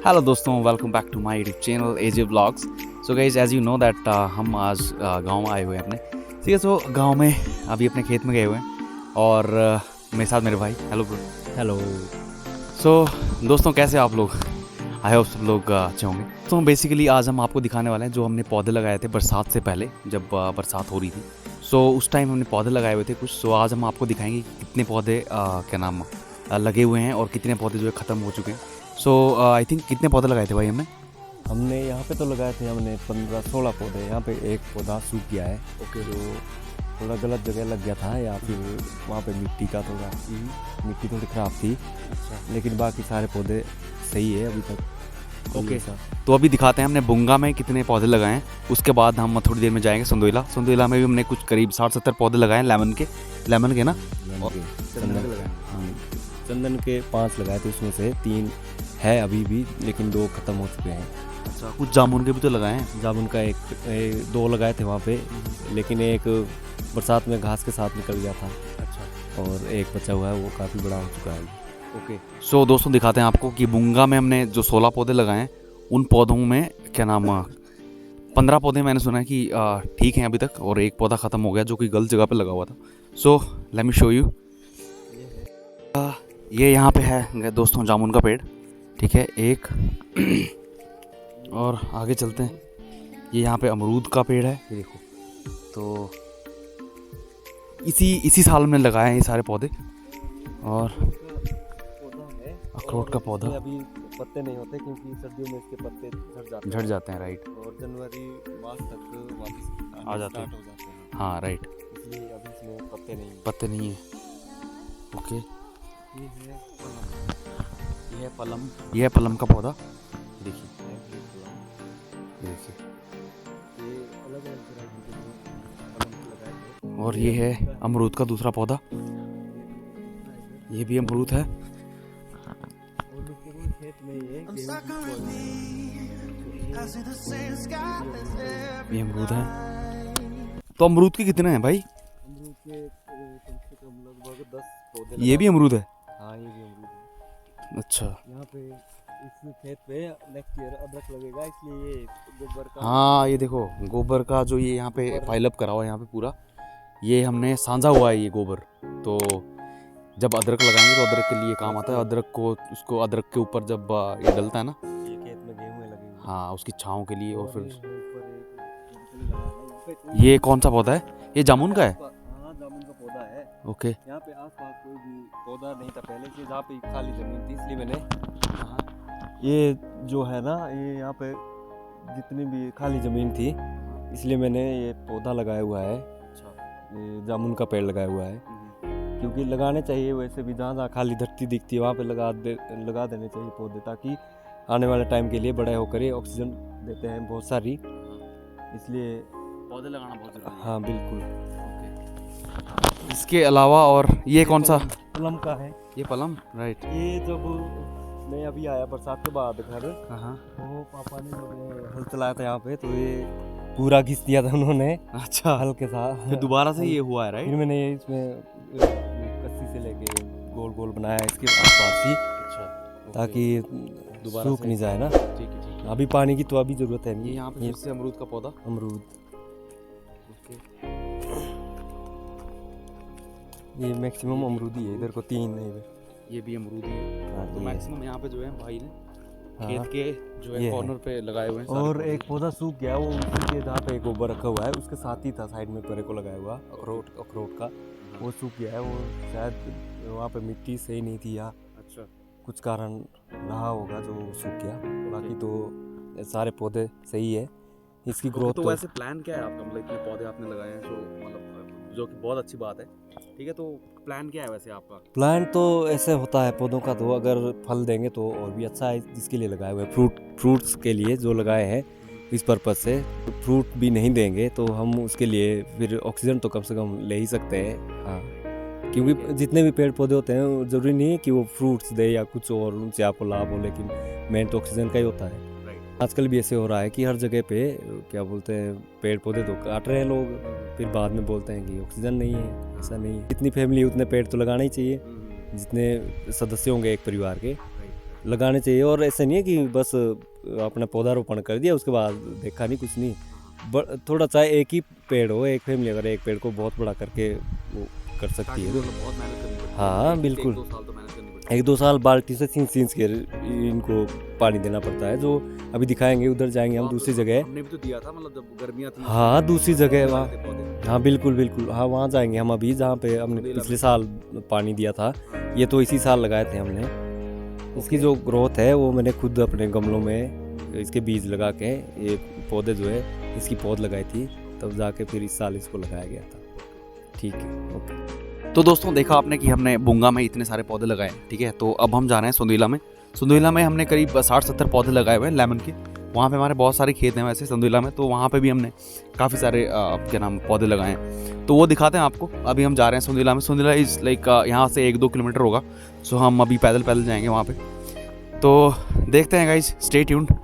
Hello दोस्तों, welcome back to my YouTube channel AJ vlogs. So guys, as you know that हम आज गांव आए हुए हैं अपने। ठीक है, सो गांव में अभी अपने खेत में गए हुए हैं और मेरे साथ मेरे भाई। Hello bro. हेलो। सो दोस्तों, कैसे आप लोग? आई होप सब लोग अच्छे होंगे। तो बेसिकली आज हम आपको दिखाने वाले हैं जो हमने पौधे लगाए थे बरसात से पहले, जब बरसात हो रही थी। सो उस टाइम हमने पौधे लगाए हुए थे कुछ। सो आज हम आपको दिखाएंगे कि कितने पौधे क्या नाम लगे हुए हैं और कितने पौधे जो है ख़त्म हो चुके हैं। सो आई थिंक कितने पौधे लगाए थे भाई हमने? हमने यहाँ पे तो लगाए थे, हमने 15-16 पौधे। यहाँ पे एक पौधा सूख गया है। ओके। जो थोड़ा गलत जगह लग गया था, या फिर वहाँ पे मिट्टी का थोड़ा मिट्टी थोड़ी ख़राब थी। अच्छा। लेकिन बाकी सारे पौधे सही है अभी तक। ओके, तो अभी दिखाते हैं हमने बुंगा में कितने पौधे लगाए हैं। उसके बाद हम थोड़ी देर में जाएंगे संदोइला में भी हमने कुछ करीब 60-70 पौधे लगाए हैं लेमन के ना। चंदन के लगाए। चंदन के 5 लगाए थे, उसमें से 3 है अभी भी, लेकिन 2 ख़त्म हो चुके हैं। अच्छा, कुछ जामुन के भी तो लगाए हैं। जामुन का एक 2 लगाए थे वहाँ पे, लेकिन एक बरसात में घास के साथ निकल गया था। अच्छा। और एक बचा हुआ है, वो काफ़ी बड़ा हो चुका है। ओके, सो दोस्तों दिखाते हैं आपको कि बुंगा में हमने जो 16 पौधे लगाए हैं, उन पौधों में क्या नाम 15 पौधे मैंने सुना है कि ठीक हैं अभी तक, और एक पौधा ख़त्म हो गया जो कि गलत जगह पे लगा हुआ था। So let me show you. ये यहाँ पे है दोस्तों जामुन का पेड़। ठीक है, एक और आगे चलते हैं। ये यहाँ पे अमरूद का पेड़ है, ये देखो। तो इसी साल में लगाए हैं ये सारे पौधे। और अखरोट का पौधा अभी पत्ते नहीं होते, क्योंकि सर्दियों में इसके पत्ते झड़ जाते हैं, राइट। और जनवरी मार्च तक वापस आ जाते स्टार्ट हैं। हो जाते हैं। हाँ, राइट। इसलिए अभी इसमें पत्ते नहीं है। ओके, ये है ये है पलम का पौधा। देखिए, ये देखिए। ये अलग अलग तरह की लगाए थे। और ये है अमरूद का दूसरा पौधा। ये भी अमरूद है। खेत में ये ये अमरूद है। तो अमरूद के कितने हैं भाई? अमरूद के कम से कम लगभग 10 पौधे। ये भी अमरूद है। हाँ, ये भी अमरूद है। अच्छा। यहाँ पे इस खेत पे नेक्स्ट ईयर अदरक लगेगा, इसलिए ये गोबर का। हाँ, ये देखो गोबर का जो ये यहाँ पे पाइल अप करा हुआ है यहाँ पे पूरा, ये हमने सांझा हुआ है ये गोबर। तो जब अदरक लगाएंगे तो अदरक के लिए काम आता है। अदरक के ऊपर जब ये डलता है ना, ये खेत में गेहूं लगे हुए। हाँ, उसकी छाँव के लिए। और फिर ऊपर ये कौन सा पौधा है? ये जामुन का है। हाँ, जामुन का पौधा है। ओके। यहाँ पे आसपास कोई भी पौधा नहीं था पहले से, जहाँ पे खाली जमीन थी, इसलिए मैंने ये जो है ना, ये यहाँ पे जितनी भी खाली ज़मीन थी, इसलिए मैंने ये पौधा लगाया हुआ है। ये जामुन का पेड़ लगाया हुआ है, क्योंकि लगाने चाहिए। वैसे भी जहाँ जहाँ खाली धरती दिखती है वहाँ पे लगा देने चाहिए पौधे, ताकि आने वाले टाइम के लिए बड़े होकर ये ऑक्सीजन देते हैं बहुत सारी, इसलिए पौधे लगाना बहुत जरूरी है। हाँ, बिल्कुल। इसके अलावा और ये कौन सा? पलम का है। ये पलम, राइट। ये जब मैं अभी आया बरसात के बाद घर, हाँ। तो पापा ने जब हल चलाया था यहाँ पे, तो ये पूरा घिस दिया था उन्होंने अच्छा, हल के साथ। फिर दोबारा से ये हुआ है, फिर राइट। मैंने ये इसमें कस्सी से लेके गोल गोल बनाया इसके आसपास ही, अच्छा, ताकि दोबारा सूख से। नहीं जाए ना। ठीक है। अभी पानी की तो अभी ज़रूरत है ये नहीं। यहाँ पे फिर से अमरूद का पौधा। अमरूद। ये मैक्सिमम अमरूद ही है, इधर को 3 है इधर। ये भी अमरूद ही है। हाँ, तो ये मैक्सिमम यहाँ पे जो है भाई ने हाँ, खेत के जो है ये कॉर्नर पे लगाए हुए हैं सारे और पौधे। एक पौधा सूख गया, वो उसी के जहाँ पे गोबर रखा हुआ है उसके साथ ही था, साइड में परे को लगाया हुआ अखरोट का। वो सूख गया है, वो शायद वहाँ पे मिट्टी सही नहीं थी या अच्छा। कुछ कारण रहा होगा जो सूख गया। बाकी तो सारे पौधे सही है। इसकी ग्रोथ तो वैसे प्लान क्या है आपका? मतलब इतने पौधे आपने लगाए हैं, तो मतलब जो कि बहुत अच्छी बात है। ठीक है, तो प्लान क्या है वैसे आपका? प्लांट तो ऐसे होता है पौधों का, तो अगर फल देंगे तो और भी अच्छा है। जिसके लिए लगाए हुए फ्रूट्स के लिए जो लगाए हैं इस पर्पज़ से, फ्रूट भी नहीं देंगे तो हम उसके लिए फिर ऑक्सीजन तो कम से कम ले ही सकते हैं। हाँ, क्योंकि जितने भी पेड़ पौधे होते हैं ज़रूरी नहीं है कि वो फ्रूट्स दे या कुछ और उनसे आपको लाभ हो, लेकिन मेन तो ऑक्सीजन का ही होता है। आजकल भी ऐसे हो रहा है कि हर जगह पे क्या बोलते हैं, पेड़ पौधे तो काट रहे हैं लोग, फिर बाद में बोलते हैं कि ऑक्सीजन नहीं है। ऐसा नहीं है, जितनी फैमिली उतने पेड़ तो लगाना ही चाहिए, जितने सदस्य होंगे एक परिवार के। लगाने चाहिए। और ऐसा नहीं है कि बस अपना पौधारोपण कर दिया उसके बाद देखा नहीं कुछ नहीं। थोड़ा चाहे एक ही पेड़ हो, एक फैमिली अगर एक पेड़ को बहुत बड़ा करके वो कर सकती है तो बहुत मेहनत करनी पड़ती है। हाँ बिल्कुल, 1-2 साल तो मेहनत करनी पड़ती है। 1-2 साल बाल्टी से सींच के इनको पानी देना पड़ता है। जो अभी दिखाएंगे, उधर जाएंगे हम दूसरी जगह। हमने भी तो दिया था, मतलब जब गर्मियाँ थी। हाँ दूसरी जगह लगाए वहाँ, थे पौधे। हाँ बिल्कुल बिल्कुल, हाँ वहाँ जाएंगे हम अभी जहाँ पे हमने सुंदीला पिछले में। साल पानी दिया था। ये तो इसी साल लगाए थे हमने। इसकी जो ग्रोथ है वो मैंने खुद अपने गमलों में इसके बीज लगा के, ये पौधे जो है इसकी पौध लगाई थी, तब जाके फिर इस साल इसको लगाया गया था। ठीक है, ओके। तो दोस्तों देखा आपने कि हमने बुंगा में इतने सारे पौधे लगाए, ठीक है। तो अब हम जा रहे हैं सुंदीला में। सुंदीला में हमने करीब 60-70 पौधे लगाए हुए हैं लेमन के। वहाँ पे हमारे बहुत सारे खेत हैं वैसे सुंदीला में, तो वहाँ पे भी हमने काफ़ी सारे क्या नाम पौधे लगाए हैं। तो वो दिखाते हैं आपको। अभी हम जा रहे हैं सुंदीला में। सुंदीला इज़ लाइक यहाँ से 1-2 किलोमीटर होगा। सो हम अभी पैदल पैदल जाएंगे वहाँ पे। तो देखते हैं गाइज, स्टे ट्यून्ड।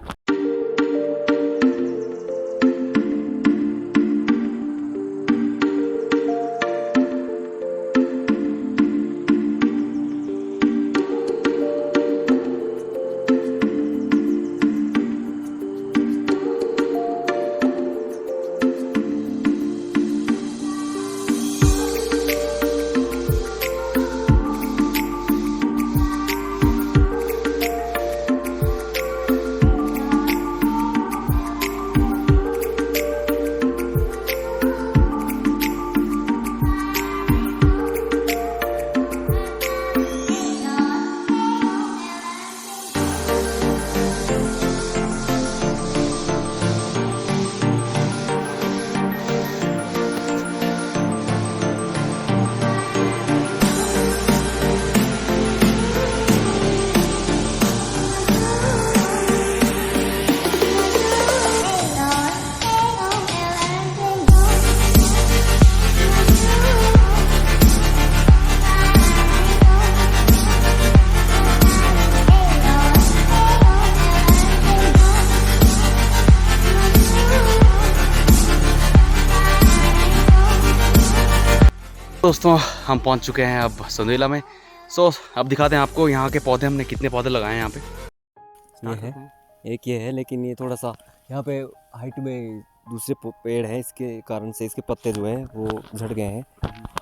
दोस्तों हम पहुंच चुके हैं अब सुंदीला में। सो अब दिखाते हैं आपको यहाँ के पौधे, हमने कितने पौधे लगाए हैं यहाँ पे। ये है, एक ये है, लेकिन ये थोड़ा सा यहाँ पे हाइट में दूसरे पेड़ हैं, इसके कारण से इसके पत्ते जो हैं वो झड़ गए हैं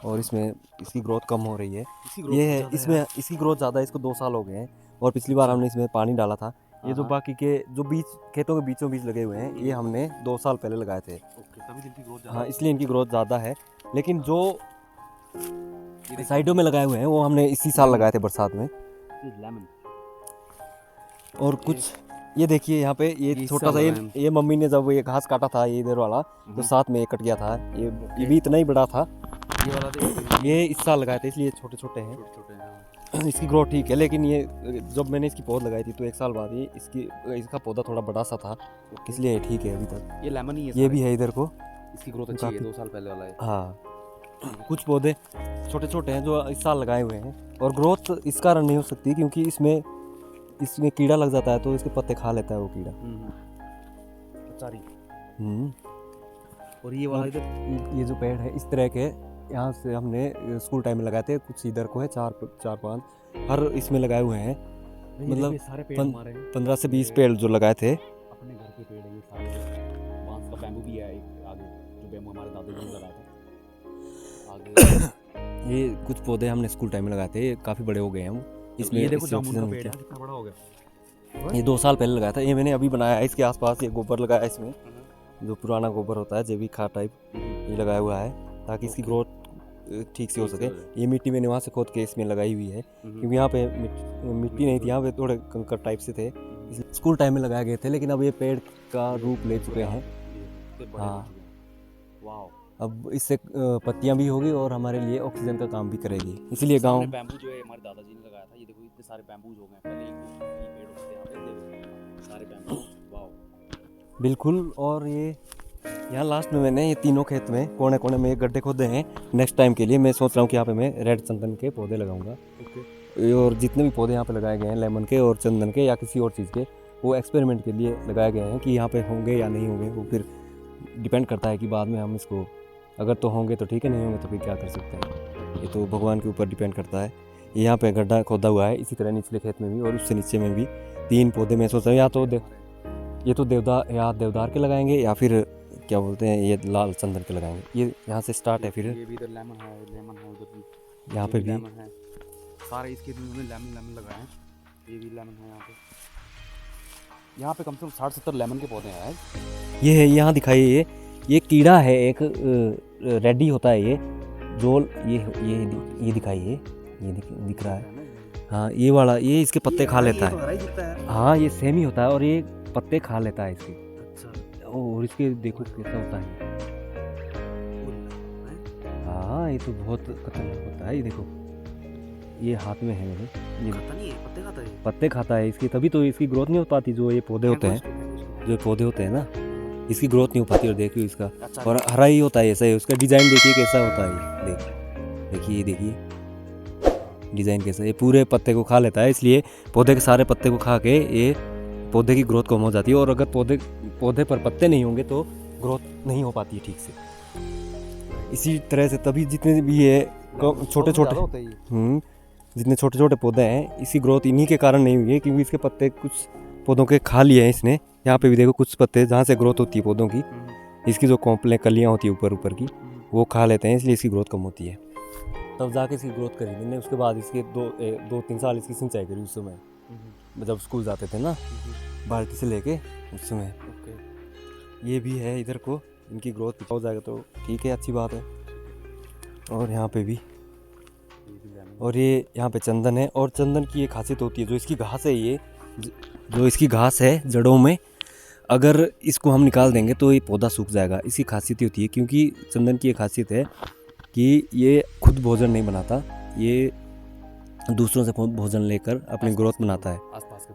और इसमें इसकी ग्रोथ कम हो रही है। ये है, इसमें इसकी ग्रोथ ज़्यादा है। इसको 2 साल हो गए हैं और पिछली बार हमने इसमें पानी डाला था। ये जो बाकी के जो बीच खेतों के बीचों बीच लगे हुए हैं, ये हमने 2 साल पहले लगाए थे। हाँ, इसलिए इनकी ग्रोथ ज़्यादा है। लेकिन जो साइडों में लगाए हुए हैं वो हमने इसी साल लगाए थे बरसात में। और कुछ ये देखिए यहाँ पे ये छोटा सा, ये मम्मी ने जब ये घास काटा था, ये इधर वाला तो साथ में ये कट गया था। ये भी इतना ही बड़ा था। ये वाला ये इस साल लगाए थे, इसलिए छोटे छोटे हैं। इसकी ग्रोथ ठीक है, लेकिन ये जब मैंने इसकी पौध लगाई थी तो 1 साल बाद ये इसका पौधा थोड़ा बड़ा सा था, इसलिए ठीक है अभी तक। ये लेमन ही है, ये भी है इधर को। इसकी ग्रोथ अच्छी है, 2 साल पहले वाला है। हाँ, कुछ पौधे छोटे छोटे हैं जो इस साल लगाए हुए हैं, और ग्रोथ इस कारण नहीं हो सकती क्योंकि इसमें कीड़ा लग जाता है तो इसके पत्ते खा लेता है वो कीड़ा। और ये वाला इधर, ये जो पेड़ है इस तरह के, यहाँ से हमने स्कूल टाइम में लगाए थे। कुछ इधर को है, 4-5 हर इसमें लगाए हुए हैं। मतलब सारे पेड़ हमारे 15 से 20 पेड़ जो लगाए थे। अपने घर के पेड़ है ये सारे। बांस का बैम्बू भी है एक आगे, जो बैम्बू हमारे दादाजी ने लगाया था आगे। ये कुछ पौधे हमने स्कूल टाइम में लगाए थे, ये काफ़ी बड़े हो गए हैं हम। इसमें ये देखो जामुन का पेड़ है, कितना बड़ा हो गया। ये 2 साल पहले लगाया था। ये मैंने अभी बनाया है। इसके आसपास ये गोबर लगाया है, इसमें जो पुराना गोबर होता है, जैविक खाद टाइप, ये लगाया हुआ है ताकि इसकी ग्रोथ ठीक से हो सके। ये मिट्टी मैंने वहाँ से खोद के इसमें लगाई हुई है क्योंकि यहाँ पे मिट्टी नहीं थी, यहाँ पे थोड़े कंकर टाइप से थे, इसलिए स्कूल टाइम में लगाए गए थे। लेकिन अब ये पेड़ का रूप ले चुके हैं। हाँ, अब इससे पत्तियाँ भी होगी और हमारे लिए ऑक्सीजन का काम भी करेगी, इसीलिए गाँव। बैम्बू जो है हमारे दादाजी ने लगाया था, ये देखो इतने सारे बैम्बूज हो गए पहले, ये पेड़ होते थे यहाँ पे सारे बैम्बू। वाओ, बिल्कुल। और ये यहाँ लास्ट में मैंने ये तीनों खेत में कोने कोने में गड्ढे खोदे हैं। नेक्स्ट टाइम के लिए मैं सोच रहा हूँ कि यहाँ पे मैं रेड चंदन के पौधे लगाऊंगा। और जितने भी पौधे यहाँ पे लगाए गए हैं, लेमन के और चंदन के या किसी और चीज़ के, वो एक्सपेरिमेंट के लिए लगाए गए हैं कि यहाँ पे होंगे या नहीं होंगे। वो फिर डिपेंड करता है कि बाद में हम इसको, अगर तो होंगे तो ठीक है, नहीं होंगे तो फिर क्या कर सकते हैं। ये तो भगवान के ऊपर डिपेंड करता है। यहाँ पे गड्ढा खोदा हुआ है, इसी तरह निचले खेत में भी और उससे नीचे में भी 3 पौधे मैं सोच रहा हूँ, या तो ये तो देवदार के लगाएंगे या फिर क्या बोलते हैं ये लाल चंदन के लगाएंगे। ये यहाँ से स्टार्ट है, फिर ये भी इधर लेमन है उधर भी, यहाँ पे भी लेमन है, सारे इसके में लेमन लगाए हैं। ये भी लेमन है यहाँ पे कम से कम 60-70 लेमन के पौधे हैं। ये है, यहाँ दिखाइए ये कीड़ा है एक, रेडी होता है ये जोल, ये दिखाइए, ये दिख रहा है। हाँ ये वाला, ये इसके पत्ते खा लेता है। हाँ ये सेम ही होता है और ये पत्ते खा लेता है इसके। अच्छा। और इसके देखो कैसा होता है। हाँ ये तो बहुत खतरनाक होता है। ये देखो ये हाथ में है मेरे, ये पत्ते खाता है इसकी, तभी तो इसकी ग्रोथ नहीं हो पाती। जो ये पौधे होते हैं, ना, इसकी ग्रोथ नहीं हो पाती। और देखिए इसका, और हरा ही होता है ऐसा ही। उसका डिज़ाइन देखिए कैसा होता है, देखिए डिज़ाइन कैसा है। ये पूरे पत्ते को खा लेता है, इसलिए पौधे के सारे पत्ते को खा के ये पौधे की ग्रोथ कम हो जाती है। और अगर पौधे पर पत्ते नहीं होंगे तो ग्रोथ नहीं हो पाती है ठीक से। इसी तरह से तभी जितने भी ये जितने छोटे छोटे पौधे हैं, इसकी ग्रोथ इन्हीं के कारण नहीं हुई है, क्योंकि इसके पत्ते कुछ पौधों के खा लिए हैं इसने। यहाँ पे भी देखो कुछ पत्ते जहाँ से ग्रोथ होती है पौधों की, इसकी जो कॉम्प्लेक्स कलियाँ होती है ऊपर की, वो खा लेते हैं, इसलिए इसकी ग्रोथ कम होती है। तब जाके इसकी ग्रोथ करी मैंने। उसके बाद इसके 2-3 साल इसकी सिंचाई करी उस समय, जब स्कूल जाते थे ना, बाल्टी से लेके उस समय। ये भी है इधर को, इनकी ग्रोथ हो जाएगा तो ठीक है, अच्छी बात है। और यहाँ पे भी, और ये यहाँ पे चंदन है। और चंदन की ये खासियत होती है, जो इसकी घास है, ये जो इसकी घास है जड़ों में, अगर इसको हम निकाल देंगे तो ये पौधा सूख जाएगा। इसकी खासियत होती है, क्योंकि चंदन की ये खासियत है कि ये खुद भोजन नहीं बनाता, ये दूसरों से भोजन लेकर अपनी ग्रोथ बनाता है।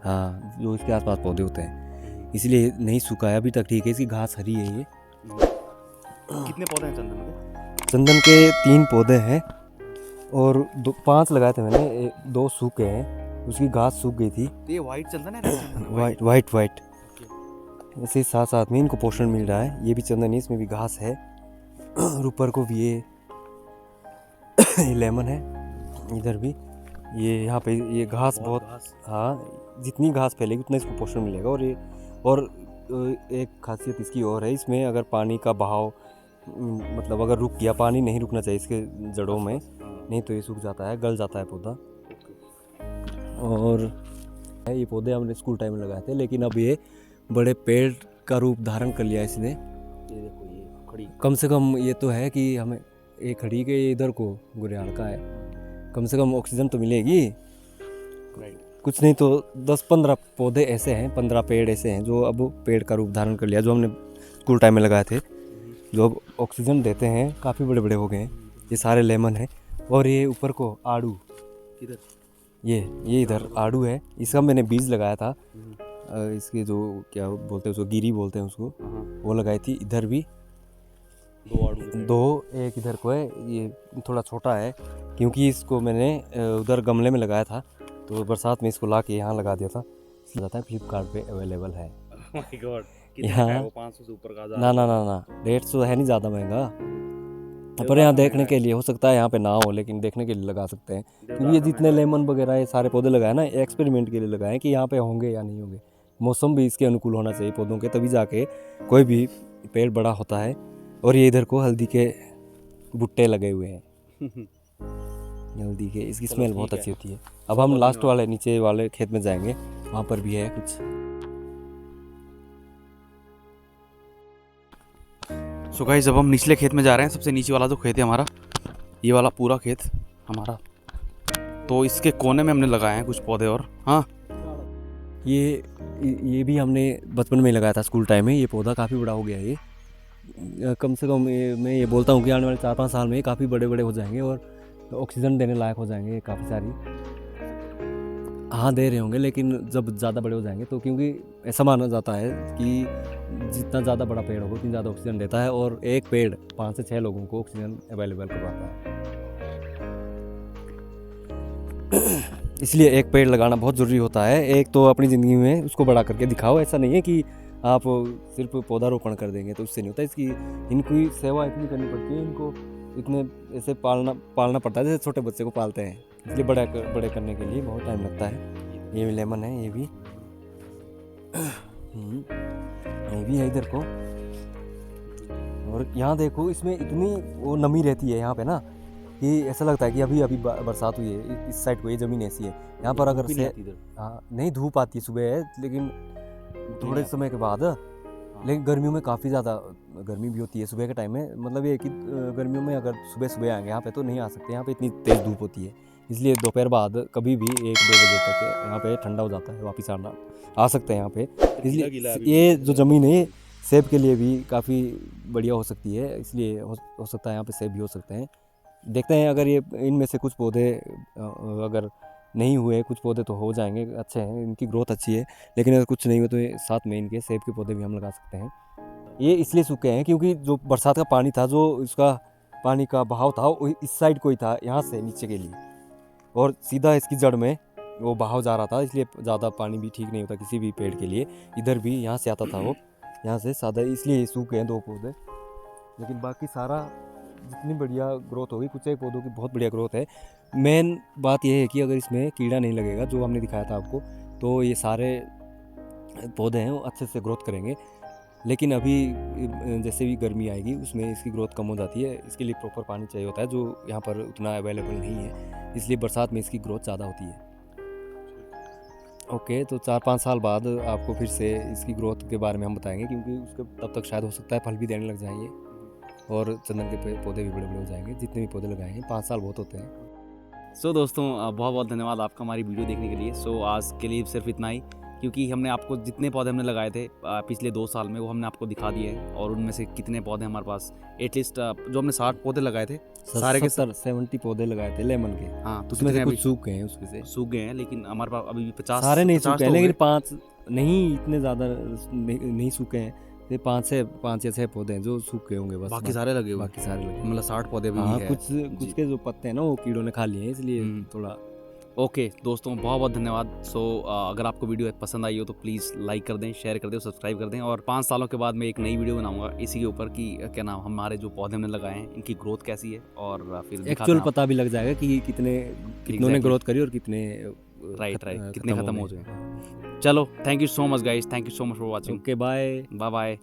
हाँ, जो इसके आसपास पौधे होते हैं, इसलिए नहीं सूखा है अभी तक, ठीक है। इसकी घास हरी है। ये कितने पौधे हैं चंदन के? चंदन के 3 पौधे हैं और 5 लगाए थे मैंने, 2 सूखे हैं, उसकी घास सूख गई थी। तो ये वाइट चंदन है? वाइट ऐसे साथ साथ में इनको पोषण मिल रहा है। ये भी चंदन है, इसमें भी घास है। और ऊपर को भी ये लेमन है, इधर भी ये, यहाँ पे ये घास बहुत, हाँ जितनी घास फैलेगी उतना इसको पोषण मिलेगा। और एक खासियत इसकी और है, इसमें अगर पानी का बहाव, मतलब अगर रुक गया, पानी नहीं रुकना चाहिए इसके जड़ों में, नहीं तो ये सूख जाता है, गल जाता है पौधा। और ये पौधे हमने स्कूल टाइम में लगाए थे, लेकिन अब ये बड़े पेड़ का रूप धारण कर लिया इसने। ये देखो, ये खड़ी, कम से कम ये तो है कि हमें ये खड़ी के इधर को गुरियाल का है, कम से कम ऑक्सीजन तो मिलेगी। कुछ नहीं तो 10-15 पौधे ऐसे हैं, 15 पेड़ ऐसे हैं जो अब पेड़ का रूप धारण कर लिया, जो हमने स्कूल टाइम में लगाए थे, जो अब ऑक्सीजन देते हैं, काफ़ी बड़े बड़े हो गए हैं। ये सारे लेमन है। और ये ऊपर को आड़ू, इधर ये इधर आड़ू है, इसका मैंने बीज लगाया था। इसके जो क्या बोलते हैं उसको, गिरी बोलते हैं उसको, वो लगाई थी। इधर भी 2 आड़ू, एक इधर को है। ये थोड़ा छोटा है, क्योंकि इसको मैंने उधर गमले में लगाया था, तो बरसात में इसको ला के यहाँ लगा दिया था। इसलिए फ्लिपकार्ट पे अवेलेबल है। यहाँ 500 से ऊपर का ना रेट तो है नहीं ज़्यादा महंगा, पर यहाँ देखने के लिए हो सकता है यहाँ पे ना हो, लेकिन देखने के लिए लगा सकते हैं। क्योंकि ये जितने लेमन वगैरह ये सारे पौधे लगाए ना, एक्सपेरिमेंट के लिए लगाए कि यहाँ पे होंगे या नहीं होंगे। मौसम भी इसके अनुकूल होना चाहिए पौधों के, तभी जाके कोई भी पेड़ बड़ा होता है। और ये इधर को हल्दी के भुट्टे लगे हुए हैं, हल्दी के, इसकी स्मेल बहुत अच्छी होती है। अब हम लास्ट वाले नीचे वाले खेत में जाएंगे, वहाँ पर भी है कुछ। सो गाइस, जब हम निचले खेत में जा रहे हैं, सबसे नीचे वाला जो खेत है हमारा, ये वाला पूरा खेत हमारा, तो इसके कोने में हमने लगाए हैं कुछ पौधे। और हाँ, ये भी हमने बचपन में लगाया था स्कूल टाइम में। ये पौधा काफ़ी बड़ा हो गया है। ये कम से कम मैं ये बोलता हूँ कि आने वाले 4-5 साल में ये काफ़ी बड़े बड़े हो जाएंगे और ऑक्सीजन देने लायक हो जाएंगे काफ़ी सारी। हाँ दे रहे होंगे, लेकिन जब ज़्यादा बड़े हो जाएंगे तो, क्योंकि ऐसा माना जाता है कि जितना ज़्यादा बड़ा पेड़ होगा उतनी ज़्यादा ऑक्सीजन देता है, और एक पेड़ 5 से 6 लोगों को ऑक्सीजन अवेलेबल करवाता है। इसलिए एक पेड़ लगाना बहुत ज़रूरी होता है। एक तो अपनी ज़िंदगी में उसको बड़ा करके दिखाओ। ऐसा नहीं है कि आप सिर्फ पौधारोपण कर देंगे तो उससे नहीं होता। इनकी सेवा इतनी करनी पड़ती है, इनको इतने ऐसे पालना पड़ता है जैसे छोटे बच्चे को पालते हैं, इसलिए बड़े करने के लिए बहुत टाइम लगता है। ये भी लेमन है, ये भी ये भी है इधर को। और यहाँ देखो इसमें इतनी वो नमी रहती है यहाँ पे ना कि ऐसा लगता है कि अभी अभी बरसात हुई है। इस साइड को ये ज़मीन ऐसी है, यहाँ पर अगर से हाँ नहीं धूप आती है सुबह है, लेकिन थोड़े समय के बाद। लेकिन गर्मियों में काफ़ी ज़्यादा गर्मी भी होती है सुबह के टाइम में। मतलब ये है कि गर्मियों में अगर सुबह सुबह आएंगे यहाँ पे तो नहीं आ सकते, यहाँ पे इतनी तेज़ धूप होती है। इसलिए दोपहर बाद कभी भी 1-2 बजे तक यहाँ पे ठंडा हो जाता है, वापस आ सकते हैं यहाँ पे। इसलिए ये जो ज़मीन है सेब के लिए भी काफ़ी बढ़िया हो सकती है, इसलिए हो सकता है यहाँ पे सेब भी हो सकते हैं। देखते हैं अगर ये इनमें से कुछ पौधे अगर नहीं हुए, कुछ पौधे तो हो जाएंगे, अच्छे हैं, इनकी ग्रोथ अच्छी है। लेकिन अगर कुछ नहीं हुए तो ये साथ में इनके सेब के पौधे भी हम लगा सकते हैं। ये इसलिए सूखे हैं क्योंकि जो बरसात का पानी था, जो इसका पानी का बहाव था वो इस साइड को ही था, यहाँ से नीचे के लिए, और सीधा इसकी जड़ में वो बहाव जा रहा था। इसलिए ज़्यादा पानी भी ठीक नहीं होता किसी भी पेड़ के लिए। इधर भी यहाँ से आता था वो, यहाँ से सादा, इसलिए सूखे हैं 2 पौधे। लेकिन बाकी सारा जितनी बढ़िया ग्रोथ होगी, कुछ एक पौधों की बहुत बढ़िया ग्रोथ है। मेन बात यह है कि अगर इसमें कीड़ा नहीं लगेगा, जो हमने दिखाया था आपको, तो ये सारे पौधे हैं वो अच्छे से ग्रोथ करेंगे। लेकिन अभी जैसे भी गर्मी आएगी उसमें इसकी ग्रोथ कम हो जाती है। इसके लिए प्रॉपर पानी चाहिए होता है, जो यहाँ पर उतना अवेलेबल नहीं है, इसलिए बरसात में इसकी ग्रोथ ज़्यादा होती है। ओके, तो 4-5 साल बाद आपको फिर से इसकी ग्रोथ के बारे में हम बताएंगे, क्योंकि उसके तब तक शायद हो सकता है फल भी देने लग जाएंगे और चंदन के पौधे भी बड़े बड़े हो जाएंगे। जितने भी पौधे लगाए हैं 5 साल बहुत होते हैं। सो दोस्तों बहुत बहुत धन्यवाद आपका हमारी वीडियो देखने के लिए। सो आज के लिए सिर्फ इतना ही, क्योंकि हमने आपको जितने पौधे हमने लगाए थे पिछले 2 साल में वो हमने आपको दिखा दिए हैं, और उनमें से कितने पौधे हमारे पास एटलीस्ट जो हमने 60 पौधे लगाए थे सारे के 70 पौधे लगाए थे लेमन के। हाँ, तो उसमें से कितने कुछ सूख गए हैं, उसमें से सूख गए हैं, लेकिन हमारे पास अभी भी 50 सारे नहीं 50 सूखे तो हैं, हो लेकिन गए। 5 नहीं, इतने ज़्यादा नहीं सूखे हैं। ये 5 या 6 पौधे हैं जो सूखे होंगे बस। बाकी सारे लगे हुए, बाकी सारे लगे, मतलब 60 पौधे भी हाँ। है। कुछ के जो पत्ते हैं ना वो कीड़ों ने खा लिए हैं, इसलिए थोड़ा। ओके दोस्तों, बहुत बहुत धन्यवाद। सो अगर आपको वीडियो पसंद आई हो तो प्लीज़ लाइक कर दें, शेयर कर दें, सब्सक्राइब कर दें। और 5 सालों के बाद मैं एक नई वीडियो बनाऊंगा इसी के ऊपर कि क्या नाम हमारे जो पौधे हमने लगाए हैं इनकी ग्रोथ कैसी है, और फिर एक्चुअल पता भी लग जाएगा कि कितनों ने ग्रोथ करी और कितने राइट कितने खत्म हो गए। चलो, thank you so much guys, thank you so much for watching. Okay, bye bye.